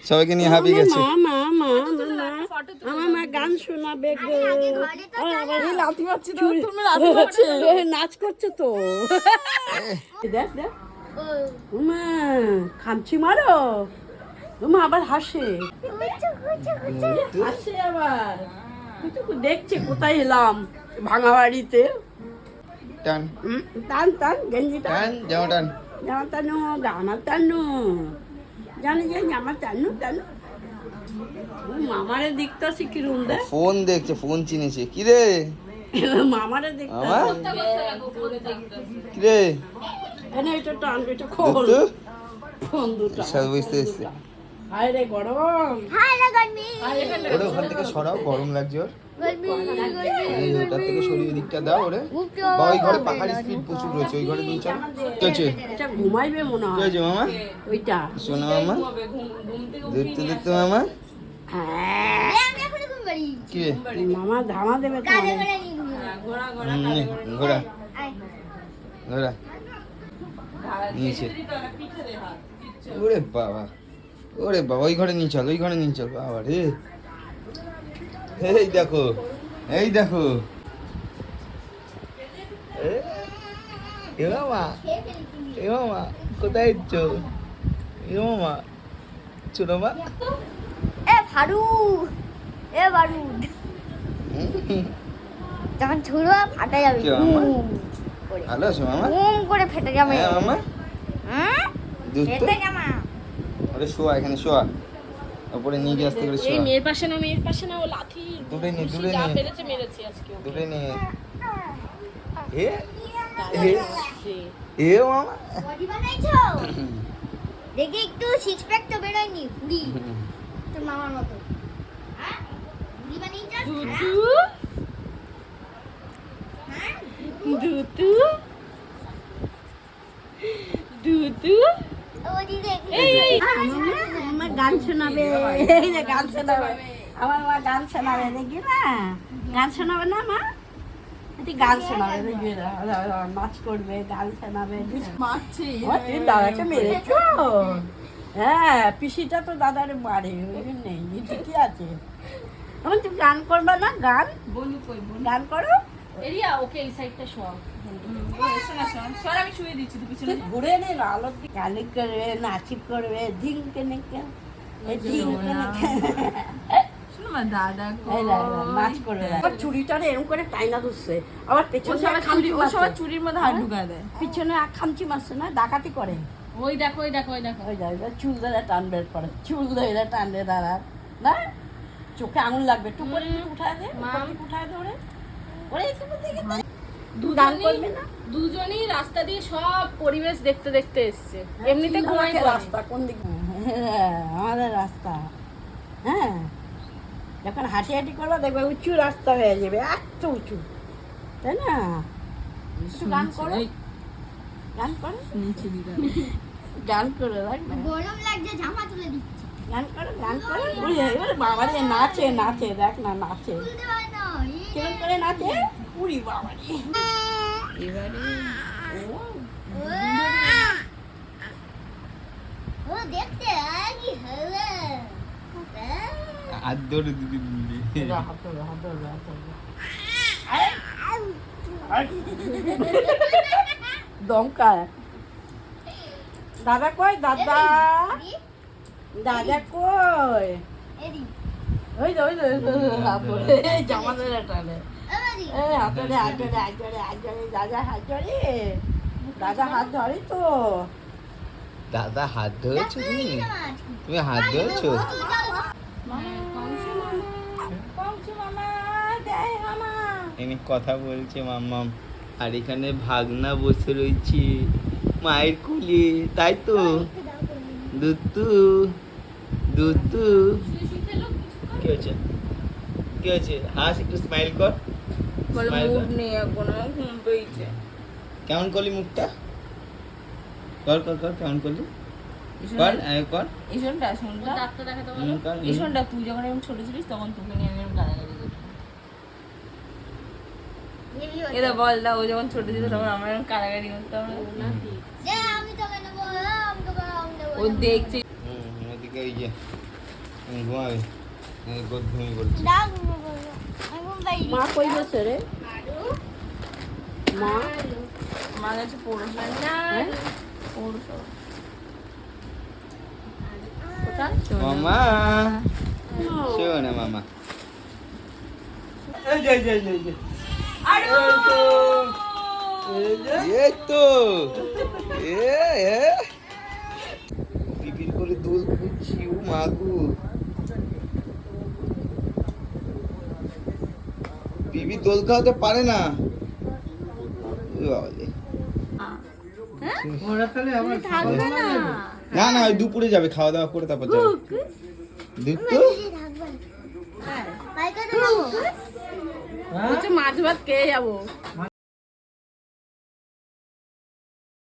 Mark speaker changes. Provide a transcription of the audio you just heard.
Speaker 1: সবাইকে নিয়ে হাঁপিয়ে গেছে।
Speaker 2: আমার মা গান শোনাবে গো।
Speaker 3: লাথি মারছি তো, তুমি লাথি মারছো।
Speaker 2: নাচ করছে তো। দেখ দেখ মা খামচি মারো। মা আবার হাসে হাসে আবার। দেখছে কোথায় এলাম, ভাঙা বাড়িতে।
Speaker 1: টান
Speaker 2: টান টান গেঞ্জি টান,
Speaker 1: জামা টান।
Speaker 2: জামা টানো, জামা টানো, জানি যে জামা টানো টানো। মামারে দেখতে আসি কিরম দেখ।
Speaker 1: ফোন দেখছে, ফোন চিনেছে। কি রে
Speaker 2: মামারে দেখতে
Speaker 1: আমার
Speaker 2: আসি।
Speaker 1: কি রে
Speaker 2: এনে এটা টান, এটা খোল। ফোন দুটো
Speaker 1: সব বুঝতে এসছে।
Speaker 2: হায় রে গরম।
Speaker 1: ওরে ওখান থেকে সরাও, গরম লাগছে ওর। এই ওটার থেকে সরিয়ে দিকটা দাও ওরে। বা ওই ঘরে পাহাড়ি স্পিড প্রচুর রয়েছে, ওই ঘরে দিয়ে চলো। কি হয়েছে?
Speaker 2: এটা ঘুমাইবে মনে
Speaker 1: কি
Speaker 2: হয়।
Speaker 1: হয়েছে মামা?
Speaker 2: ওইটা
Speaker 1: শোনো মামা, দেখতে দেখতে মামা কি রে?
Speaker 2: মামা ধামা দেবে তোমাদের।
Speaker 1: ঘোড়া ঘোড়া নিয়েছে। ওরে বাবা, ওরে বাবা, ওই ঘরে নিয়ে চল, ওই ঘরে নিয়ে চল। বাবা রে, এই দেখো, এই দেখো। এ মামা, এ মামা কোথায় যাচ্ছ? এ মামা, ছোট মা।
Speaker 4: যখন ছুড়ো ফাটা যাবে,
Speaker 1: কি মামা?
Speaker 4: বুম করে।
Speaker 1: ভালো আছো মামা?
Speaker 4: বুম করে ফেটে যাবে।
Speaker 1: হ্যাঁ মামা,
Speaker 4: হ্যাঁ?
Speaker 1: দুধ তো।
Speaker 4: ফেটে যাবে।
Speaker 1: ওরে শোয়া, এখানে শোয়া, ওপরে নিয়ে গিয়ে আস্তে করে
Speaker 3: এই
Speaker 1: শোয়া।
Speaker 3: মেয়ের পাশে না, মেয়ের পাশে না, ও লাথি
Speaker 1: দূরে নে, দূরে
Speaker 3: যা
Speaker 1: নে,
Speaker 3: পেরেছে মেরেছে আজকে ওকে।
Speaker 1: দূরে নে। এ
Speaker 3: দাদা আসছে।
Speaker 1: এ মামা,
Speaker 4: বডি বানাইছো? দেখি একটু সিক্স প্যাক তো বেরোয়নি, পুরি তোর মামার মতো। হ্যাঁ? পুরি বানিয়েছো?
Speaker 3: দুদু
Speaker 4: হ্যাঁ?
Speaker 3: দুদু দুদু।
Speaker 4: ওদি দেখি।
Speaker 2: আমার গান শোনাবে। এই যে গান শোনাবে, আমার মা গান শোনাবে। দেখি না, গান শোনাবে না মা? তুই গান শোনাবে, দেখবি নাচ করবে, গান শোনাবে।
Speaker 3: মারছে।
Speaker 2: তুই দাদাকে মেরেছো? হ্যাঁ, পিসিটা তো দাদারে মারে, ওই জন্যই ঠিকই আছে। এখন তুই গান করবে না? গান
Speaker 3: বলু কই বলু।
Speaker 2: গান করো।
Speaker 3: এরিয়া ওকে এই সাইডটা শোয়া। শোনা শোন, সর আমি শুয়ে দিচ্ছি তুই পিছনে।
Speaker 2: তুই ঘুরে নে, আলোর দিকে গালি করবে, নাচি করবে, ধিংকে নেকে
Speaker 3: শোনো মা, দাদা
Speaker 2: নাচ করবে। আবার চুড়িটারে এরকম করে টাইনা ধরছে, আবার পেছনে
Speaker 3: চুরির মধ্যে হাত ঢুকায় দেয়।
Speaker 2: পিছনে এক খামচি মারছে না, ডাকাতি করে।
Speaker 3: ওই দেখো, ওই দেখো, ওই দেখো।
Speaker 2: ওই যায় চুল ধরে টান বের করে, চুল ধরে টানবে দাঁড়া না, চোখে আঙুল লাগবে। একটু করে উঠায় দে, উঠায় দে ওরে, ওরে একটু দিকে গান করবে না।
Speaker 3: দুজনই রাস্তা দিয়ে সব পরিবেশ দেখতে দেখতে এসছে। এমনিতে ঘুমাই
Speaker 2: রাস্তা কোন দিকে? আমাদের রাস্তা। হ্যাঁ, যখন হাঁটি হাঁটি করবো দেখবে উঁচু রাস্তা হয়ে যাবে, এত উঁচু, তাই না? একটু গান করো, গান করো, গান করে রাখবে।
Speaker 4: গরম লাগছে, জামা তুলে দিচ্ছি।
Speaker 2: গান করো, গান করো। এবারে বাবা রে নাচে, নাচে, দেখ না নাচে,
Speaker 4: তুলতে পারে না।
Speaker 2: কেমন করে নাচে। উড়ি বাবা রে,
Speaker 4: ও দেখতে আগে হবে।
Speaker 1: হাত ধরে দিদি দিদি।
Speaker 2: দমকায়। দাদা কই? দাদা, দাদা কই? ওই যে, ওই যে, হাত ধরে জামা ধরে টানে। এই হাত ধরে, হাত ধরে, হাত ধরে, হাত ধরে, দাদা হাত ধরে, দাদা হাত ধরে তো।
Speaker 1: দাদা হাত ধরেছো তুমি? তুমি হাত ধরেছো? এনে কথা বলছে মাম্মাম, আর এখানে ভাগনা বসে রয়েছে মায়ের কোলে, তাই তো? দুত্তু, দুত্তু, কি হয়েছে? কি হয়েছে? হাস, একটু স্মাইল কর। Smile কর। কেমন করলি মুখটা? কর কর কর, কেমন করলি? কর, কর।
Speaker 3: ঈশনটা
Speaker 1: কর।
Speaker 3: ঈশনটা তুই যখন এরকম ছোট ছিলিস তখন তোকে নিয়ে আমি এরকম গালাগালি করতাম। এটা বল না, ও যখন ছোট ছিল তখন আমার এরকম কারাগারি করতাম না।
Speaker 4: আমি তোকে নেবো, আমি তোকে নেবো।
Speaker 3: ও দেখছে
Speaker 1: ওদিকে ওই যে ঘুমাবে ঘুমিয়ে পড়ছে।
Speaker 4: ডাক এখন বাইরে
Speaker 2: মা কই গেছে রে? মা
Speaker 3: মা গেছে পৌরসভা
Speaker 2: হ্যাঁ?
Speaker 3: পৌরসভা
Speaker 2: কোথায়?
Speaker 1: মামা শোনা মামা এই যে এই তো পিপির করে দোল খুঁজছি ও মাগু পিপি দোল খাওয়াতে পারে না ও বাবারে।
Speaker 2: থাকবে না।
Speaker 1: না না ওই দুপুরে যাবে খাওয়া দাওয়া করে তারপর যাবে দুধ তো
Speaker 2: হ্যাঁ।
Speaker 4: বাইকে তো যাবো
Speaker 2: বলছে মাছ ভাত খেয়ে যাবো।